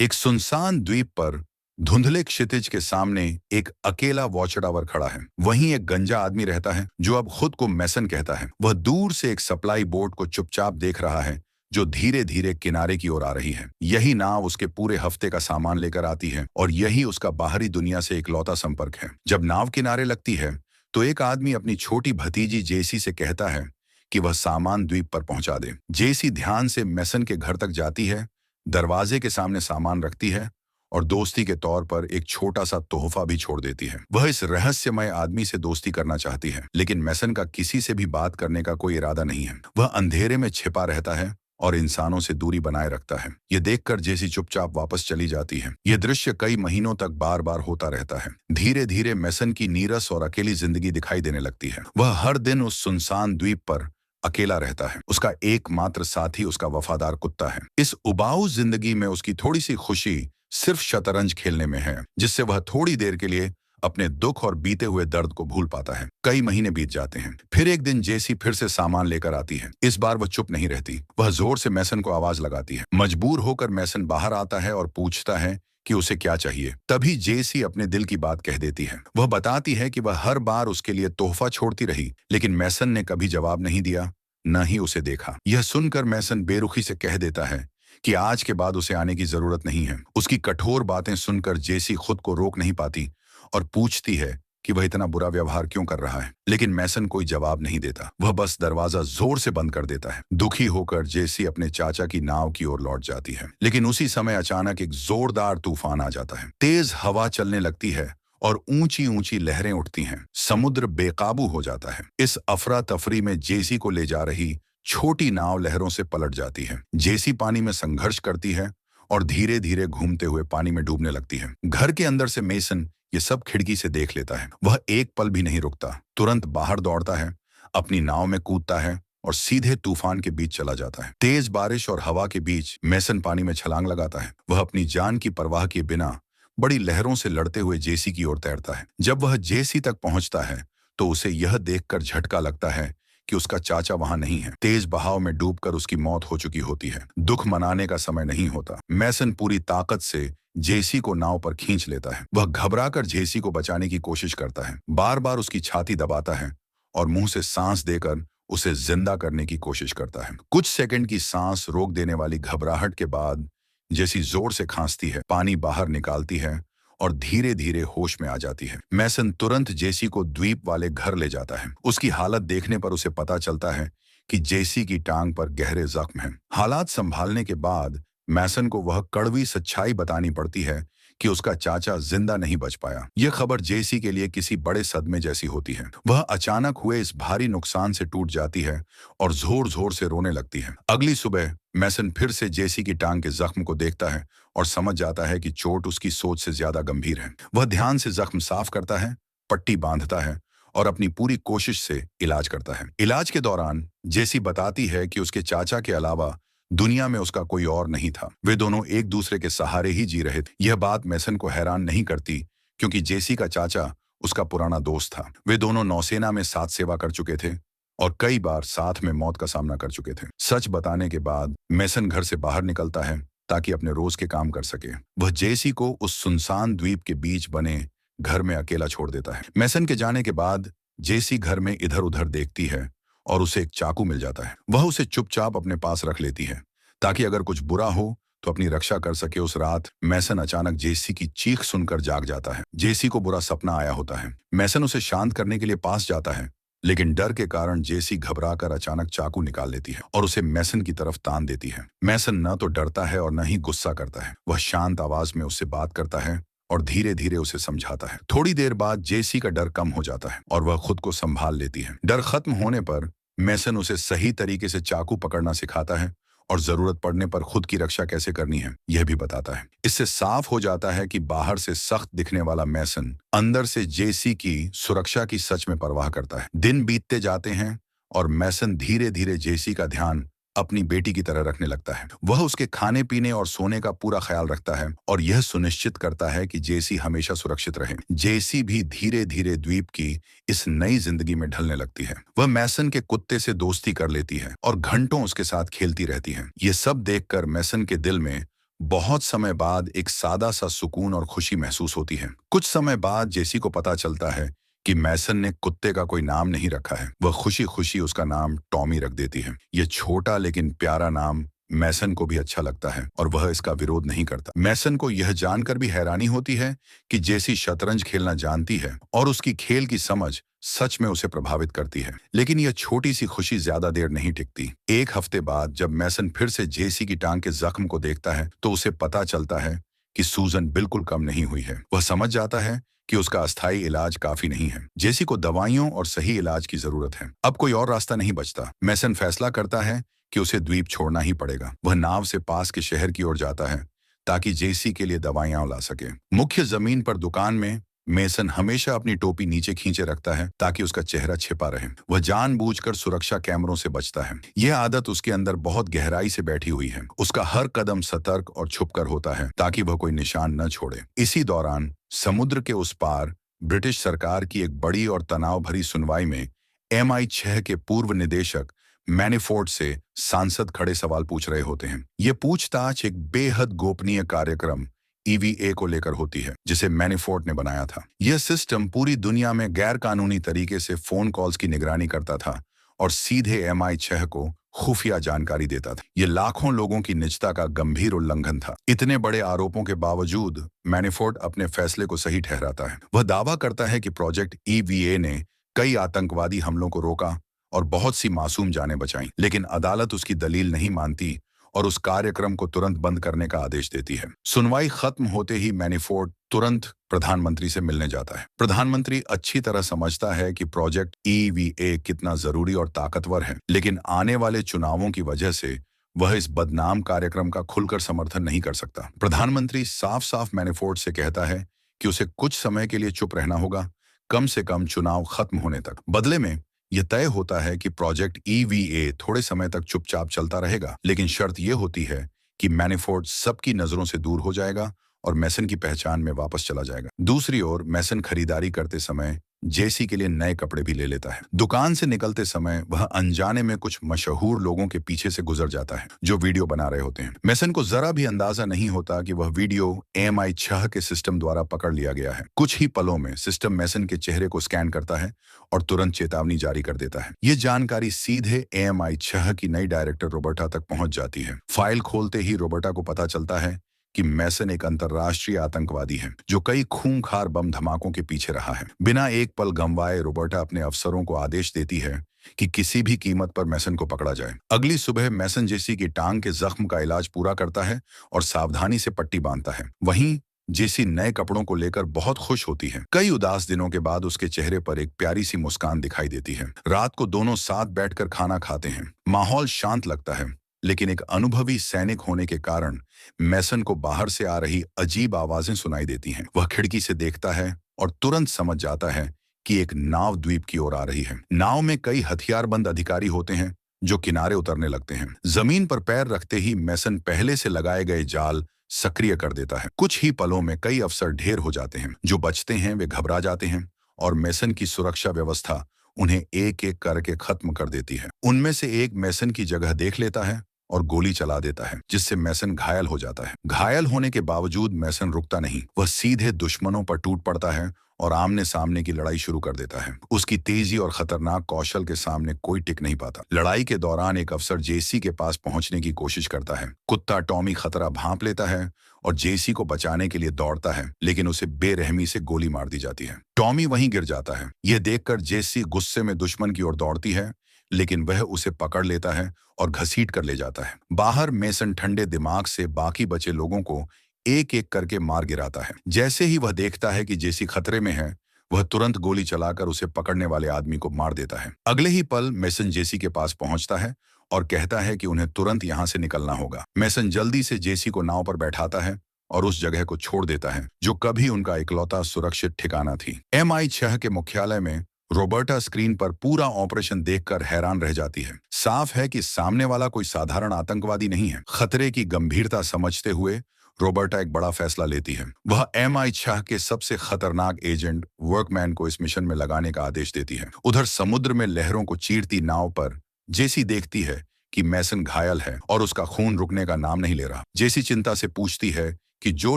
एक सुनसान द्वीप पर धुंधले क्षितिज के सामने एक अकेला वॉच टावर खड़ा है। वहीं एक गंजा आदमी रहता है जो अब खुद को मैसन कहता है। वह दूर से एक सप्लाई बोट को चुपचाप देख रहा है जो धीरे धीरे किनारे की ओर आ रही है। यही नाव उसके पूरे हफ्ते का सामान लेकर आती है और यही उसका बाहरी दुनिया से इकलौता संपर्क है। जब नाव किनारे लगती है तो एक आदमी अपनी छोटी भतीजी जेसी से कहता है कि वह सामान द्वीप पर पहुंचा दे। जेसी ध्यान से मैसन के घर तक जाती है, दरवाजे के सामने सामान रखती है और दोस्ती के तौर पर एक छोटा सा तोहफा भी छोड़ देती है। वह इस रहस्यमय आदमी से दोस्ती करना चाहती है, लेकिन मैसन का किसी से भी बात करने का कोई इरादा नहीं है। वह अंधेरे में छिपा रहता है और इंसानों से दूरी बनाए रखता है। ये देखकर जेसी चुपचाप वापस चली जाती है। यह दृश्य कई महीनों तक बार बार होता रहता है। धीरे धीरे मैसन की नीरस और अकेली जिंदगी दिखाई देने लगती है। वह हर दिन उस सुनसान द्वीप पर अकेला रहता है। उसका एकमात्र साथी उसका वफादार कुत्ता है। इस उबाऊ जिंदगी में उसकी थोड़ी सी खुशी सिर्फ शतरंज खेलने में है, जिससे वह थोड़ी देर के लिए अपने दुख और बीते हुए दर्द को भूल पाता है। कई महीने बीत जाते हैं। फिर एक दिन जेसी फिर से सामान लेकर आती है। इस बार वह चुप नहीं रहती। वह जोर से मैसन को आवाज लगाती है। मजबूर होकर मैसन बाहर आता है और पूछता है कि उसे क्या चाहिए। तभी जेसी अपने दिल की बात कह देती है। वह बताती है कि वह हर बार उसके लिए तोहफा छोड़ती रही, लेकिन मैसन ने कभी जवाब नहीं दिया, न ही उसे देखा। यह सुनकर मैसन बेरुखी से कह देता है कि आज के बाद उसे आने की जरूरत नहीं है। उसकी कठोर बातें सुनकर जेसी खुद को रोक नहीं पाती और पूछती है कि वह इतना बुरा व्यवहार क्यों कर रहा है, लेकिन मैसन कोई जवाब नहीं देता। वह बस दरवाजा जोर से बंद कर देता है। दुखी होकर जेसी अपने चाचा की नाव की ओर लौट जाती है, लेकिन उसी समय अचानक एक जोरदार तूफान आ जाता है। तेज हवा चलने लगती है और ऊंची ऊंची लहरें उठती हैं। समुद्र बेकाबू हो जाता है। इस अफरा तफरी में जेसी को ले जा रही छोटी नाव लहरों से पलट जाती है। जेसी पानी में संघर्ष करती है और धीरे धीरे घूमते हुए पानी में डूबने लगती है। घर के अंदर से मेसन ये सब खिड़की से देख लेता है। वह एक पल भी नहीं रुकता, तुरंत बाहर दौड़ता है, अपनी नाव में कूदता है और सीधे तूफान के बीच चला जाता है। तेज बारिश और हवा के बीच मेसन पानी में छलांग लगाता है। वह अपनी जान की परवाह किए बिना बड़ी लहरों से लड़ते हुए जेसी की ओर तैरता है। जब वह जेसी तक पहुंचता है तो उसे यह देखकर झटका लगता है कि उसका चाचा वहां नहीं है। तेज बहाव में डूबकर उसकी मौत हो चुकी होती है। दुख मनाने का समय नहीं होता। मैसन पूरी ताकत से जेसी को नाव पर खींच लेता है। वह घबराकर जेसी को बचाने की कोशिश करता है, बार बार उसकी छाती दबाता है और मुंह से सांस देकर उसे जिंदा करने की कोशिश करता है। कुछ सेकंड की सांस रोक देने वाली घबराहट के बाद जेसी जोर से खांसती है, पानी बाहर निकालती है और धीरे धीरे होश में आ जाती है। मैसन तुरंत जेसी को द्वीप वाले घर ले जाता है। उसकी हालत देखने पर उसे पता चलता है कि जेसी की टांग पर गहरे जख्म हैं। हालात संभालने के बाद मैसन को वह कड़वी सच्चाई बतानी पड़ती है कि उसका चाचा जिंदा नहीं बच पाया। यह खबर जेसी के लिए किसी बड़े सदमे जैसी होती है। वह अचानक हुए इस भारी नुकसान से टूट जाती है और जोर जोर से रोने लगती है। अगली सुबह मैसन फिर से जेसी की टांग के जख्म को देखता है और समझ जाता है कि चोट उसकी सोच से ज्यादा गंभीर है। वह ध्यान से जख्म साफ करता है, पट्टी बांधता है और अपनी पूरी कोशिश से इलाज करता है। इलाज के दौरान जेसी बताती है कि उसके चाचा के अलावा दुनिया में उसका कोई और नहीं था। वे दोनों एक दूसरे के सहारे ही जी रहे थे। यह बात मैसन को हैरान नहीं करती, क्योंकि जेसी का चाचा उसका पुराना दोस्त था। वे दोनों नौसेना में साथ सेवा कर चुके थे और कई बार साथ में मौत का सामना कर चुके थे। सच बताने के बाद मैसन घर से बाहर निकलता है ताकि अपने रोज के काम कर सके। वह जेसी को उस सुनसान द्वीप के बीच बने घर में अकेला छोड़ देता है। मैसन के जाने के बाद जेसी घर में इधर उधर देखती है और उसे एक चाकू मिल जाता है। वह उसे चुपचाप अपने पास रख लेती है ताकि अगर कुछ बुरा हो तो अपनी रक्षा कर सके। उस रात मैसन अचानक जेसी की चीख सुनकर जाग जाता है। जेसी को बुरा सपना आया होता है। मैसन उसे शांत करने के लिए पास जाता है, लेकिन डर के कारण जेसी घबराकर अचानक चाकू निकाल लेती है और उसे मैसन की तरफ तान देती है। मैसन न तो डरता है और न ही गुस्सा करता है। वह शांत आवाज में उससे बात करता है और धीरे धीरे उसे समझाता है। थोड़ी देर बाद जेसी का डर कम हो जाता है और वह खुद को संभाल लेती है। डर खत्म होने पर मैसन उसे सही तरीके से चाकू पकड़ना सिखाता है और जरूरत पड़ने पर खुद की रक्षा कैसे करनी है यह भी बताता है। इससे साफ हो जाता है कि बाहर से सख्त दिखने वाला मैसन अंदर से जेसी की सुरक्षा की सच में परवाह करता है। दिन बीतते जाते हैं और मैसन धीरे धीरे जेसी का ध्यान अपनी बेटी की तरह रखने लगता है। वह उसके खाने पीने और सोने का पूरा ख्याल रखता है और यह सुनिश्चित करता है कि जेसी हमेशा सुरक्षित रहे। जेसी भी धीरे धीरे द्वीप की इस नई जिंदगी में ढलने लगती है। वह मैसन के कुत्ते से दोस्ती कर लेती है और घंटों उसके साथ खेलती रहती है। ये सब देखकर मैसन के दिल में बहुत समय बाद एक सादा सा सुकून और खुशी महसूस होती है। कुछ समय बाद जेसी को पता चलता है कि मैसन ने कुत्ते का कोई नाम नहीं रखा है। वह खुशी खुशी उसका नाम टॉमी रख देती है। यह छोटा लेकिन प्यारा नाम मैसन को भी अच्छा लगता है और वह इसका विरोध नहीं करता। मैसन को यह जानकर भी हैरानी होती है कि जेसी शतरंज खेलना जानती है और उसकी खेल की समझ सच में उसे प्रभावित करती है। लेकिन यह छोटी सी खुशी ज्यादा देर नहीं टिकती। एक हफ्ते बाद जब मैसन फिर से जेसी की टांग के जख्म को देखता है तो उसे पता चलता है कि सूजन बिल्कुल कम नहीं हुई है। वह समझ जाता है कि उसका अस्थायी इलाज काफी नहीं है। जेसी को दवाइयों और सही इलाज की जरूरत है। अब कोई और रास्ता नहीं बचता। मैसन फैसला करता है कि उसे द्वीप छोड़ना ही पड़ेगा। वह नाव से पास के शहर की ओर जाता है ताकि जेसी के लिए दवाइयां ला सके। मुख्य जमीन पर दुकान में मेसन हमेशा अपनी टोपी नीचे खींचे रखता है ताकि उसका चेहरा छिपा रहे। वह जानबूझकर सुरक्षा कैमरों से बचता है। यह आदत उसके अंदर बहुत गहराई से बैठी हुई है। उसका हर कदम सतर्क और छुपकर होता है ताकि वह कोई निशान न छोड़े। इसी दौरान समुद्र के उस पार ब्रिटिश सरकार की एक बड़ी और तनाव भरी सुनवाई में MI6 के पूर्व निदेशक मैनीफोर्ड से सांसद खड़े सवाल पूछ रहे होते हैं। ये पूछताछ एक बेहद गोपनीय कार्यक्रम EVA को लेकर होती है जिसे मैनीफोर्ड ने बनाया था। यह सिस्टम पूरी दुनिया में गैर कानूनी तरीके से फोन कॉल्स की निगरानी करता था और सीधे MI6 को खुफिया जानकारी देता था। यह लाखों लोगों की निजता का गंभीर उल्लंघन था। इतने बड़े आरोपों के बावजूद मैनीफोर्ड अपने फैसले को सही ठहराता है। वह दावा करता है कि प्रोजेक्ट EVA ने कई आतंकवादी हमलों को रोका और बहुत सी मासूम जानें बचाईं, लेकिन अदालत उसकी दलील नहीं मानती और उस कार्यक्रम को तुरंत बंद करने का आदेश देती है। सुनवाई खत्म होते ही मैनीफोर्ड तुरंत प्रधानमंत्री से मिलने जाता है। प्रधानमंत्री अच्छी तरह समझता है कि प्रोजेक्ट EVA कितना जरूरी और ताकतवर है, लेकिन आने वाले चुनावों की वजह से वह इस बदनाम कार्यक्रम का खुलकर समर्थन नहीं कर सकता। प्रधानमंत्री साफ साफ मैनीफोर्ड से कहता है कि उसे कुछ समय के लिए चुप रहना होगा, कम से कम चुनाव खत्म होने तक। बदले में यह तय होता है कि प्रोजेक्ट EVA थोड़े समय तक चुपचाप चलता रहेगा, लेकिन शर्त यह होती है कि मैनीफोर्ड सबकी नजरों से दूर हो जाएगा और मैसन की पहचान में वापस चला जाएगा। दूसरी ओर मैसन खरीदारी करते समय जेसी के लिए नए कपड़े भी ले लेता है। दुकान से निकलते समय वह अनजाने में कुछ मशहूर लोगों के पीछे से गुजर जाता है जो वीडियो बना रहे होते हैं। मैसन को जरा भी अंदाजा नहीं होता कि वह वीडियो MI6 के सिस्टम द्वारा पकड़ लिया गया है। कुछ ही पलों में सिस्टम मैसन के चेहरे को स्कैन करता है और तुरंत चेतावनी जारी कर देता है। ये जानकारी सीधे MI6 की नई डायरेक्टर रोबर्टा तक पहुंच जाती है। फाइल खोलते ही रोबर्टा को पता चलता है कि मैसन एक अंतर्राष्ट्रीय आतंकवादी है जो कई खूंखार बम धमाकों के पीछे रहा है। बिना एक पल गंवाए रोबर्टा अपने अफसरों को आदेश देती है कि किसी भी कीमत पर मैसन को पकड़ा जाए। अगली सुबह मैसन जेसी की टांग के जख्म का इलाज पूरा करता है और सावधानी से पट्टी बांधता है। वहीं जेसी नए कपड़ों को लेकर बहुत खुश होती है। कई उदास दिनों के बाद उसके चेहरे पर एक प्यारी सी मुस्कान दिखाई देती है। रात को दोनों साथ बैठकर खाना खाते हैं। माहौल शांत लगता है, लेकिन एक अनुभवी सैनिक होने के कारण मैसन को बाहर से आ रही अजीब आवाजें सुनाई देती हैं। वह खिड़की से देखता है और तुरंत समझ जाता है कि एक नाव द्वीप की ओर आ रही है। नाव में कई हथियारबंद अधिकारी होते हैं जो किनारे उतरने लगते हैं। जमीन पर पैर रखते ही मैसन पहले से लगाए गए जाल सक्रिय कर देता है। कुछ ही पलों में कई अफसर ढेर हो जाते हैं। जो बचते हैं वे घबरा जाते हैं और मैसन की सुरक्षा व्यवस्था उन्हें एक एक करके खत्म कर देती है। उनमें से एक मैसन की जगह देख लेता है और गोली चला देता है, जिससे मैसन घायल हो जाता है। घायल होने के बावजूद मैसन रुकता नहीं। वह सीधे दुश्मनों पर टूट पड़ता है और आमने सामने की लड़ाई शुरू कर देता है। उसकी तेजी और खतरनाक कौशल के सामने कोई टिक नहीं पाता। लड़ाई के दौरान एक अफसर जेसी के पास पहुंचने की कोशिश करता है। कुत्ता टॉमी खतरा भांप लेता है और जेसी को बचाने के लिए दौड़ता है, लेकिन उसे बेरहमी से गोली मार दी जाती है। टॉमी वहीं गिर जाता है। यह देखकर जेसी गुस्से में दुश्मन की ओर दौड़ती है, लेकिन वह उसे पकड़ लेता है और घसीट कर ले जाता है। बाहर मैसन ठंडे दिमाग से बाकी बचे लोगों को एक एक करके मार गिराता है। जैसे ही वह देखता है कि जेसी खतरे में है, वह तुरंत गोली चलाकर उसे पकड़ने वाले आदमी को मार देता है। अगले ही पल मैसन जेसी के पास पहुंचता है और कहता है कि उन्हें तुरंत यहां से निकलना होगा। मैसन जल्दी से जेसी को नाव पर बैठाता है और उस जगह को छोड़ देता है जो कभी उनका इकलौता सुरक्षित ठिकाना थी। MI6 के मुख्यालय में रोबर्टा स्क्रीन पर पूरा ऑपरेशन देखकर हैरान रह जाती है। साफ है कि सामने वाला कोई साधारण आतंकवादी नहीं है। खतरे की गंभीरता समझते हुए रोबर्टा एक बड़ा फैसला लेती है। वह MI6 के सबसे खतरनाक एजेंट वर्कमैन को इस मिशन में लगाने का आदेश देती है। उधर समुद्र में लहरों को चीरती नाव पर जेसी देखती है कि मैसन घायल है और उसका खून रुकने का नाम नहीं ले रहा। जेसी चिंता से पूछती है कि जो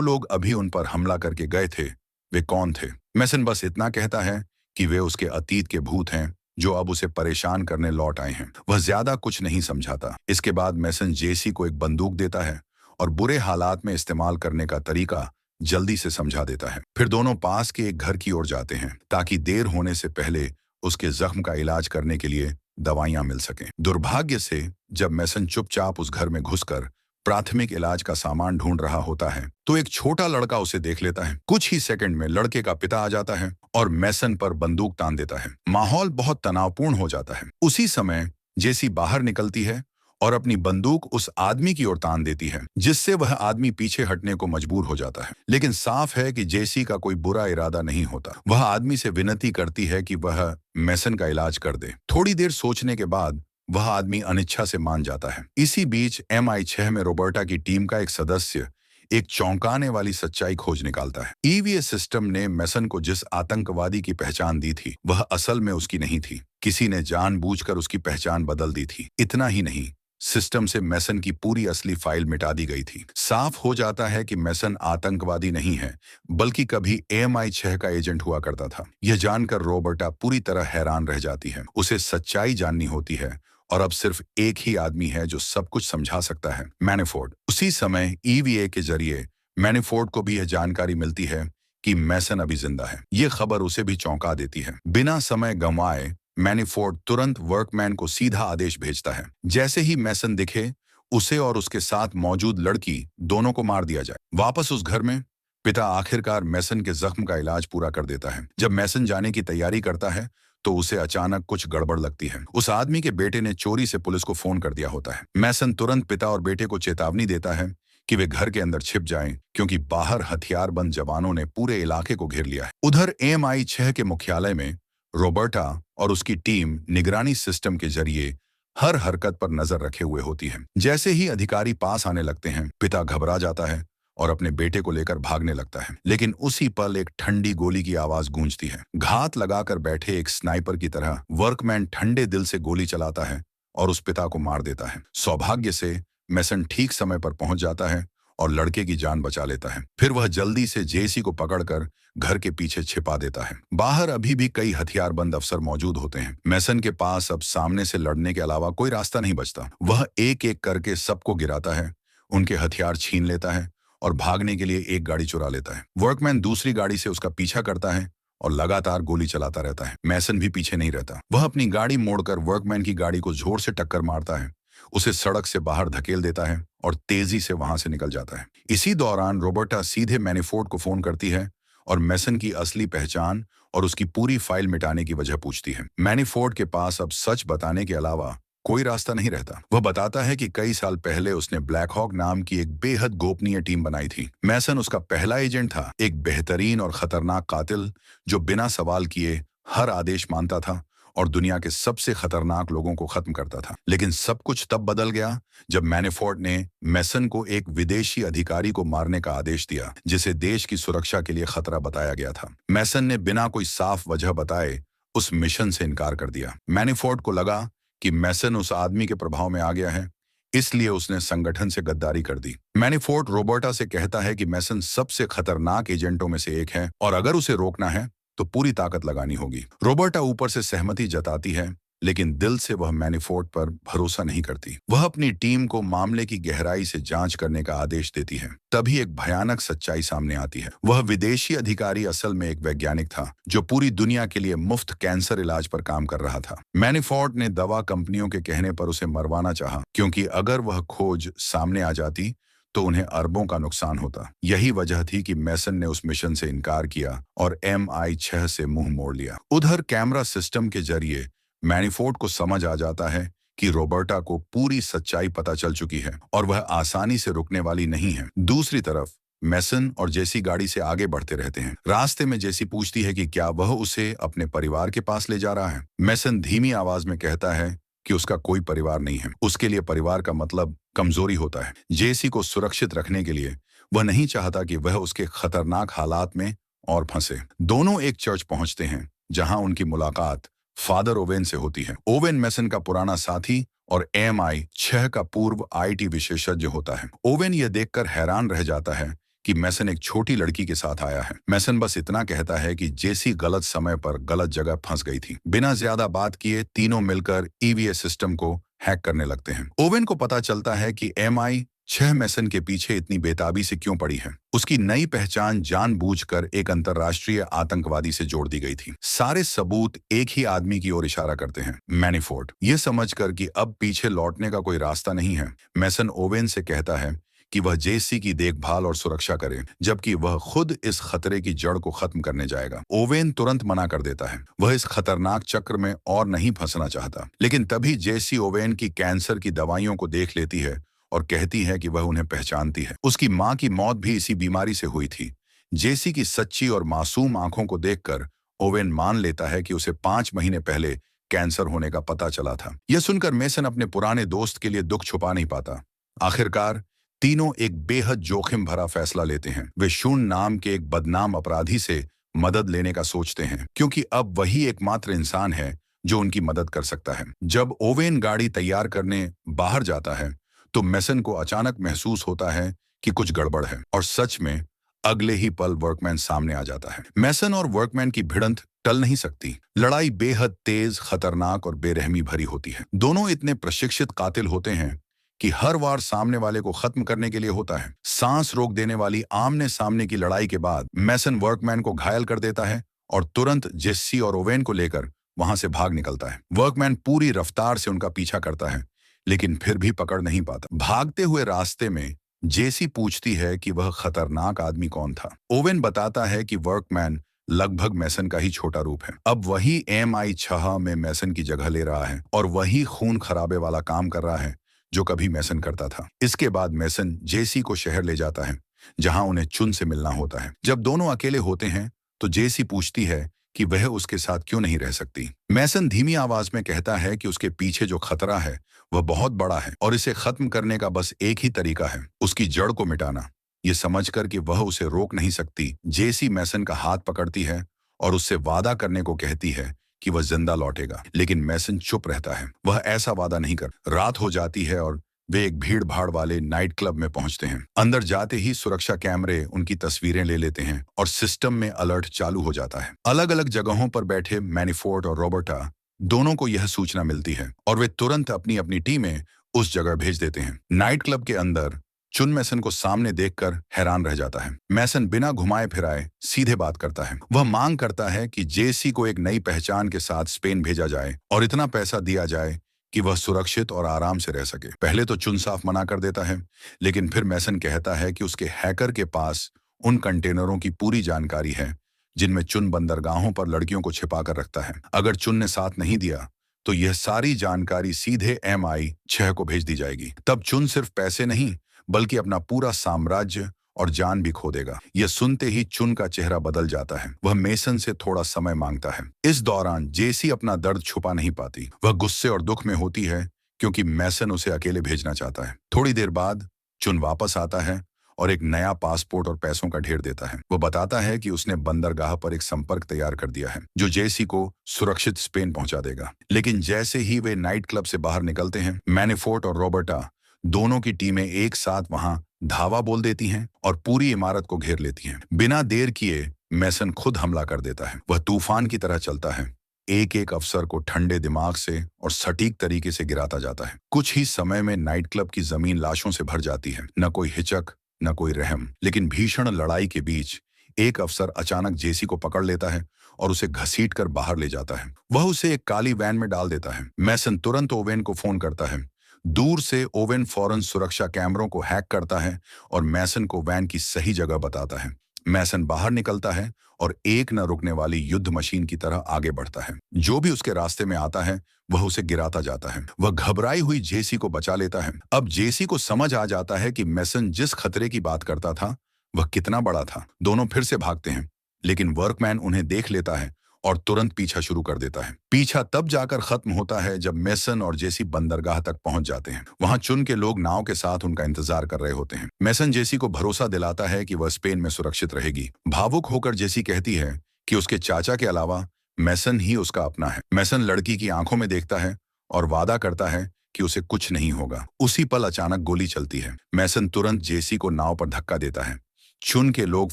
लोग अभी उन पर हमला करके गए थे वे कौन थे। मैसन बस इतना कहता है कि वे उसके अतीत के भूत हैं जो अब उसे परेशान करने लौट आए हैं। वह ज्यादा कुछ नहीं समझाता। इसके बाद मैसन जेसी को एक बंदूक देता है और बुरे हालात में इस्तेमाल करने का तरीका जल्दी से समझा देता है। फिर दोनों पास के एक घर की ओर जाते हैं ताकि देर होने से पहले उसके जख्म का इलाज करने के लिए दवाइयां मिल सकें। दुर्भाग्य से जब मैसन चुपचाप उस घर में घुसकर प्राथमिक इलाज का सामान ढूंढ रहा होता है तो एक छोटा लड़का उसे देख लेता है। कुछ ही सेकंड में लड़के का पिता आ जाता है और मैसन पर बंदूक तान देता है। माहौल बहुत तनावपूर्ण हो जाता है। उसी समय जेसी बाहर निकलती है और अपनी बंदूक उस आदमी की ओर तान देती है, जिससे वह आदमी पीछे हटने को मजबूर हो जाता है। लेकिन साफ है कि जेसी का कोई बुरा इरादा नहीं होता। वह आदमी से विनती करती है कि वह मैसन का इलाज कर दे। थोड़ी देर सोचने के बाद वह आदमी अनिच्छा से मान जाता है। इसी बीच MI6 में रोबर्टा की टीम का एक सदस्य एक चौंकाने वाली सच्चाई खोज निकालता है। EVA सिस्टम ने मैसन को जिस आतंकवादी की पहचान दी थी वह असल में उसकी नहीं थी। किसी ने जानबूझकर उसकी पहचान बदल दी थी। इतना ही नहीं, सिस्टम से मैसन की पूरी असली फाइल मिटा दी गई थी। साफ हो जाता है कि मैसन आतंकवादी नहीं है बल्कि कभी MI6 का एजेंट हुआ करता था। यह जानकर रॉबर्टा पूरी तरह हैरान रह जाती है। उसे सच्चाई जाननी होती है और अब सिर्फ एक ही आदमी है जो सब कुछ समझा सकता है, मैनीफोर्ड। उसी समय EVA के जरिए मैनीफोर्ड को भी यह जानकारी मिलती है कि मैसन अभी जिंदा है। यह खबर उसे भी चौंका देती है। बिना समय गंवाए मैनीफोर्ड तुरंत वर्कमैन को सीधा आदेश भेजता है, जैसे ही मैसन दिखे उसे और उसके साथ मौजूद लड़की दोनों को मार दिया जाए। वापस उस घर में पिता आखिरकार मैसन के जख्म का इलाज पूरा कर देता है। जब मैसन जाने की तैयारी करता है तो उसे अचानक कुछ गड़बड़ लगती है। उस आदमी के बेटे ने चोरी से पुलिस को फोन कर दिया होता है। मैसन तुरंत पिता और बेटे को चेतावनी देता है कि वे घर के अंदर छिप जाएं क्योंकि बाहर हथियारबंद जवानों ने पूरे इलाके को घेर लिया है। उधर MI6 के मुख्यालय में रॉबर्टा और उसकी टीम निगरानी सिस्टम के जरिए हर हरकत पर नजर रखे हुए होती है। जैसे ही अधिकारी पास आने लगते हैं पिता घबरा जाता है और अपने बेटे को लेकर भागने लगता है। लेकिन उसी पल एक ठंडी गोली की आवाज गूंजती है। घात लगाकर बैठे एक स्नाइपर की तरह वर्कमैन ठंडे दिल से गोली चलाता है और उस पिता को मार देता है। सौभाग्य से मैसन ठीक समय पर पहुंच जाता है और लड़के की जान बचा लेता है। फिर वह जल्दी से जेसी को पकड़कर घर के पीछे छिपा देता है। बाहर अभी भी कई हथियारबंद अफसर मौजूद होते हैं। मैसन के पास अब सामने से लड़ने के अलावा कोई रास्ता नहीं बचता। वह एक एक करके सबको गिराता है, उनके हथियार छीन लेता है और भागने के लिए एक गाड़ी चुरा लेता है। वर्कमैन दूसरी गाड़ी से उसका पीछा करता है और लगातार गोली चलाता रहता है। मैसन भी पीछे नहीं रहता। वह अपनी गाड़ी मोड़कर वर्कमैन की गाड़ी को जोर से टक्कर मारता है, उसे सड़क से बाहर धकेल देता है और तेजी से वहां से निकल जाता है। इसी दौरान रॉबर्टा सीधे मैनीफोर्ड को फोन करती है और मैसन की असली पहचान और उसकी पूरी फाइल मिटाने की वजह पूछती है। मैनीफोर्ड के पास अब सच बताने के अलावा कोई रास्ता नहीं रहता। वह बताता है कि कई साल पहले उसने ब्लैक हॉक नाम की एक बेहद गोपनीय टीम बनाई थी। मैसन उसका पहला एजेंट था, एक बेहतरीन और खतरनाक कातिल जो बिना सवाल किए हर आदेश मानता था और दुनिया के सबसे खतरनाक लोगों को खत्म करता था। लेकिन सब कुछ तब बदल गया जब मैनीफोर्ड ने मैसन को एक विदेशी अधिकारी को मारने का आदेश दिया जिसे देश की सुरक्षा के लिए खतरा बताया गया था। मैसन ने बिना कोई साफ वजह बताए उस मिशन से इनकार कर दिया। मैनीफोर्ड को लगा कि मैसन उस आदमी के प्रभाव में आ गया है, इसलिए उसने संगठन से गद्दारी कर दी। मैनीफोर्ड रॉबर्टा से कहता है कि मैसन सबसे खतरनाक एजेंटों में से एक है और अगर उसे रोकना है तो पूरी ताकत लगानी होगी। रॉबर्टा ऊपर से सहमति जताती है लेकिन दिल से वह मैनीफोर्ड पर भरोसा नहीं करती। वह अपनी टीम को मामले की गहराई से जांच करने का आदेश देती है। तभी एक भयानक सच्चाई सामने आती है। वह विदेशी अधिकारी असल में एक वैज्ञानिक था जो पूरी दुनिया के लिए मुफ्त कैंसर इलाज पर काम कर रहा था। मैनीफोर्ड ने दवा कंपनियों के कहने पर उसे मरवाना चाहा क्योंकि अगर वह खोज सामने आ जाती तो उन्हें अरबों का नुकसान होता। यही वजह थी कि मैसन ने उस मिशन से इनकार किया और MI6 से मुंह मोड़ लिया। उधर कैमरा सिस्टम के जरिए मैनीफोर्ड को समझ आ जाता है कि रॉबर्टा को पूरी सच्चाई पता चल चुकी है और वह आसानी से रुकने वाली नहीं है। दूसरी तरफ मैसन और जेसी गाड़ी से आगे बढ़ते रहते हैं। रास्ते में जेसी पूछती है कि क्या वह उसे अपने परिवार के पास ले जा रहा है। मैसन धीमी आवाज में कहता है कि उसका कोई परिवार नहीं है। उसके लिए परिवार का मतलब कमजोरी होता है। जेसी को सुरक्षित रखने के लिए वह नहीं चाहता कि वह उसके खतरनाक हालात में और फंसे। दोनों एक चर्च पहुंचते हैं जहां उनकी मुलाकात फादर ओवेन से होती है। ओवेन मैसन का पुराना साथी और MI6 का पूर्व IT विशेषज्ञ होता है। ओवेन यह देखकर हैरान रह जाता है कि मैसन एक छोटी लड़की के साथ आया है। मैसन बस इतना कहता है कि जेसी गलत समय पर गलत जगह फंस गई थी। बिना ज्यादा बात किए तीनों मिलकर EVS सिस्टम को हैक करने लगते हैं। ओवेन को पता चलता है कि MI6 मैसन के पीछे इतनी बेताबी से क्यों पड़ी है। उसकी नई पहचान जानबूझकर एक अंतर्राष्ट्रीय आतंकवादी से जोड़ दी गई थी। सारे सबूत एक ही आदमी की ओर इशारा करते हैं, मैनीफोर्ड। ये समझकर कि अब पीछे लौटने का कोई रास्ता नहीं है, मैसन ओवेन से कहता है कि वह जेसी की देखभाल और सुरक्षा करे, जबकि वह खुद इस खतरे की जड़ को खत्म करने जाएगा। ओवेन तुरंत मना कर देता है, वह इस खतरनाक चक्र में और नहीं फंसना चाहता। लेकिन तभी जेसी ओवेन की कैंसर की दवाइयों को देख लेती है और कहती है कि वह उन्हें पहचानती है। उसकी माँ की मौत भी इसी बीमारी से हुई थी। जेसी की सच्ची और मासूम आंखों को देखकर ओवेन मान लेता है कि उसे 5 महीने पहले कैंसर होने का पता चला था। यह सुनकर मेसन अपने पुराने दोस्त के लिए दुख छुपा नहीं पाता। आखिरकार तीनों एक बेहद जोखिम भरा फैसला लेते हैं। वे शून नाम के एक बदनाम अपराधी से मदद लेने का सोचते हैं, क्योंकि अब वही एकमात्र इंसान है जो उनकी मदद कर सकता है। जब ओवेन गाड़ी तैयार करने बाहर जाता है तो मेसन को अचानक महसूस होता है कि कुछ गड़बड़ है, और सच में अगले ही पल वर्कमैन सामने आ जाता है। मेसन और वर्कमैन की भिड़ंत टल नहीं सकती। लड़ाई बेहद तेज, खतरनाक और बेरहमी भरी होती है। दोनों इतने प्रशिक्षित कातिल होते हैं कि हर वार सामने वाले को खत्म करने के लिए होता है। सांस रोक देने वाली आमने सामने की लड़ाई के बाद मेसन वर्कमैन को घायल कर देता है और तुरंत जेसी और ओवेन को लेकर वहां से भाग निकलता है। वर्कमैन पूरी रफ्तार से उनका पीछा करता है, लेकिन फिर भी पकड़ नहीं पाता। भागते हुए रास्ते में जेसी पूछती है कि वह खतरनाक आदमी कौन था। ओवेन बताता है कि वर्कमैन लगभग मेसन का ही छोटा रूप है। अब वही MI6 में मेसन की जगह ले रहा है और वही खून खराबे वाला काम कर रहा है जो कभी मेसन करता था। इसके बाद मेसन जेसी को शहर ले जाता है, जहां उन्हें चुन से मिलना होता है। जब दोनों अकेले होते हैं तो जेसी पूछती है कि वह उसके साथ क्यों नहीं रह सकती। मेसन धीमी आवाज में कहता है कि उसके पीछे जो खतरा है वह बहुत बड़ा है और इसे खत्म करने का बस एक ही तरीका है, उसकी जड़ को मिटाना। ये समझकर कि वह उसे रोक नहीं सकती, जेसी मेसन का हाथ पकड़ती है और उससे वादा करने को कहती है कि वह जिंदा लौटेगा। लेकिन मेसन चुप रहता है, वह ऐसा वादा नहीं कर। रात हो जाती है और वे एक भीड़ भाड़ वाले नाइट क्लब में पहुंचते हैं। अंदर जाते ही सुरक्षा कैमरे उनकी तस्वीरें ले लेते हैं और सिस्टम में अलर्ट चालू हो जाता है। अलग अलग जगहों पर बैठे मैनीफोर्ड और रॉबर्टा दोनों को यह सूचना मिलती है और वे तुरंत अपनी अपनी टीमें उस जगह भेज देते हैं। नाइट क्लब के अंदर चुन मेसन को सामने देखकर हैरान रह जाता है। मेसन बिना घुमाए फिराए सीधे बात करता है। वह मांग करता है कि जेसी को एक नई पहचान के साथ स्पेन भेजा जाए और इतना पैसा दिया जाए कि वह सुरक्षित और आराम से रह सके। पहले तो चुन साफ मना कर देता है, लेकिन फिर मेसन कहता है कि उसके हैकर के पास उन कंटेनरों की पूरी जानकारी है जिनमें चुन बंदरगाहों पर लड़कियों को छिपा कर रखता है। अगर चुन ने साथ नहीं दिया तो यह सारी जानकारी सीधे MI6 को भेज दी जाएगी। तब चुन सिर्फ पैसे नहीं बल्कि अपना पूरा साम्राज्य और जान भी खो देगा। यह सुनते ही चुन का चेहरा बदल जाता है। वह मेसन से थोड़ा समय मांगता है। इस दौरान जेसी अपना दर्द छुपा नहीं पाती। वह गुस्से और दुख में होती है क्योंकि मेसन उसे अकेले भेजना चाहता है। थोड़ी देर बाद चुन वापस आता है और एक नया पासपोर्ट और पैसों का ढेर देता है। वो बताता है कि उसने बंदरगाह पर एक संपर्क तैयार कर दिया है जो जेसी को सुरक्षित स्पेन पहुंचा देगा। लेकिन जैसे ही वे नाइट क्लब से बाहर निकलते हैं, मैनीफोर्ड और रॉबर्टा दोनों की टीमें एक साथ वहां धावा बोल देती हैं और पूरी इमारत को घेर लेती हैं। बिना देर किए मेसन खुद हमला कर देता है। वह तूफान की तरह चलता है, एक एक अफसर को ठंडे दिमाग से और सटीक तरीके से गिराता जाता है। कुछ ही समय में नाइट क्लब की जमीन लाशों से भर जाती है। न कोई हिचक, न कोई रहम। लेकिन भीषण लड़ाई के बीच एक अफसर अचानक जेसी को पकड़ लेता है और उसे घसीट कर बाहर ले जाता है। वह उसे एक काली वैन में डाल देता है। मेसन तुरंत ओवेन को फोन करता है। दूर से ओवेन फौरन सुरक्षा कैमरों को हैक करता है और मेसन को वैन की सही जगह बताता है। मेसन बाहर निकलता है और एक न रुकने वाली युद्ध मशीन की तरह आगे बढ़ता है। जो भी उसके रास्ते में आता है वह उसे गिराता जाता है। वह घबराई हुई जेसी को बचा लेता है। अब जेसी को समझ आ जाता है कि मेसन जिस खतरे की बात करता था वह कितना बड़ा था। दोनों फिर से भागते हैं, लेकिन वर्कमैन उन्हें देख लेता है और तुरंत पीछा शुरू कर देता है। पीछा तब जाकर खत्म होता है जब मेसन और जेसी बंदरगाह तक पहुंच जाते हैं। वहां चुन के लोग नाव के साथ उनका इंतजार कर रहे होते हैं। मेसन जेसी को भरोसा दिलाता है कि वह स्पेन में सुरक्षित रहेगी। भावुक होकर जेसी कहती है कि उसके चाचा के अलावा मेसन ही उसका अपना है। मेसन लड़की की आंखों में देखता है और वादा करता है कि उसे कुछ नहीं होगा। उसी पल अचानक गोली चलती है। मैसन तुरंत जेसी को नाव पर धक्का देता है। चुन के लोग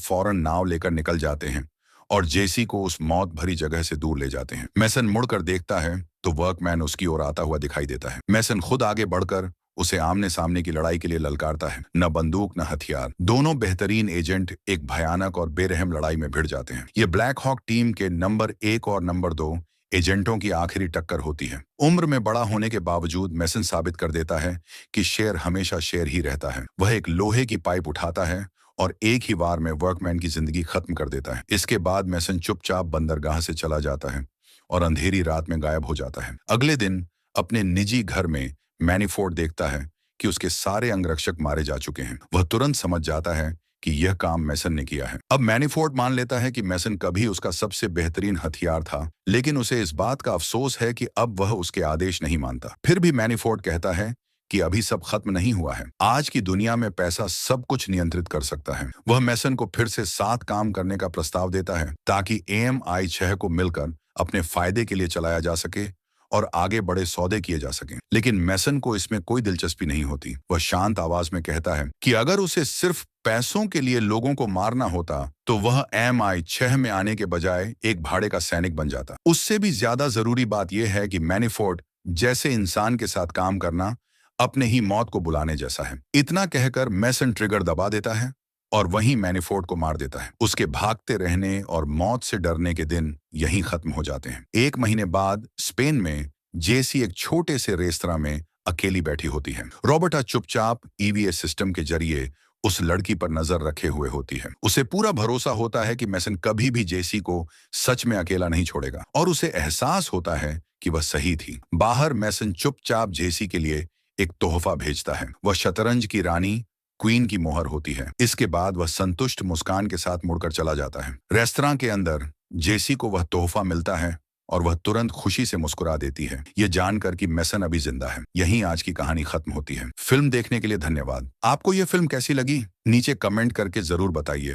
फौरन नाव लेकर निकल जाते हैं और जेसी को उस मौत भरी जगह से दूर ले जाते हैं। मैसन मुड़कर देखता है तो वर्कमैन उसकी ओर आता हुआ दिखाई देता है। मैसन खुद आगे बढ़कर उसे आमने सामने की लड़ाई के लिए ललकारता है। न बंदूक न हथियार, दोनों बेहतरीन एजेंट एक भयानक और बेरहम लड़ाई में भिड़ जाते हैं। ये ब्लैक हॉक टीम के नंबर 1 और नंबर 2 एजेंटों की आखिरी टक्कर होती है। उम्र में बड़ा होने के बावजूद मैसन साबित कर देता है कि शेर हमेशा शेर ही रहता है। वह एक लोहे की पाइप उठाता है और एक ही वार में वर्कमैन की जिंदगी खत्म कर देता है। इसके बाद मैसन चुपचाप बंदरगाह से चला जाता है और अंधेरी रात में गायब हो जाता है। अगले दिन अपने निजी घर में मैनीफोर्ड देखता है कि उसके सारे अंगरक्षक मारे जा चुके हैं। वह तुरंत समझ जाता है कि यह काम मैसन ने किया है। अब मैनीफोर्ड मान लेता है कि मैसन कभी उसका सबसे बेहतरीन हथियार था, लेकिन उसे इस बात का अफसोस है कि अब वह उसके आदेश नहीं मानता। फिर भी मैनीफोर्ड कहता है कि अभी सब खत्म नहीं हुआ है। आज की दुनिया में पैसा सब कुछ नियंत्रित कर सकता है। वह मैसन को फिर से 7 काम करने का प्रस्ताव देता है ताकि AMI 6 को मिलकर अपने फायदे के लिए चलाया जा सके और आगे बड़े सौदे किए जा सकें। लेकिन मैसन को इसमें कोई दिलचस्पी नहीं होती। वह शांत आवाज में कहता है कि अगर उसे सिर्फ पैसों के लिए लोगों को मारना होता तो वह AMI 6 में आने के बजाय एक भाड़े का सैनिक बन जाता। उससे भी ज्यादा जरूरी बात यह है कि मैनीफोर्ड जैसे इंसान के साथ काम करना अपने ही मौत को बुलाने जैसा है। इतना कहकर मैसन ट्रिगर दबा देता है और वहीं मैनीफोर्ड को मार देता है। उसके भागते रहने और मौत से डरने के दिन यहीं खत्म हो जाते हैं। 1 महीने बाद स्पेन में जेसी एक छोटे से रेस्तरां में अकेली बैठी होती है। रॉबर्टा चुपचाप EVS सिस्टम के जरिए उस लड़की पर नजर रखे हुए होती है। उसे पूरा भरोसा होता है कि मैसन कभी भी जेसी को सच में अकेला नहीं छोड़ेगा और उसे एहसास होता है कि वह सही थी। बाहर मैसन चुपचाप जेसी के लिए एक तोहफा भेजता है। वह शतरंज की रानी क्वीन की मोहर होती है। इसके बाद वह संतुष्ट मुस्कान के साथ मुड़कर चला जाता है। रेस्तरां के अंदर जेसी को वह तोहफा मिलता है और वह तुरंत खुशी से मुस्कुरा देती है, यह जानकर कि मैसन अभी जिंदा है। यहीं आज की कहानी खत्म होती है। फिल्म देखने के लिए धन्यवाद। आपको यह फिल्म कैसी लगी नीचे कमेंट करके जरूर बताइए।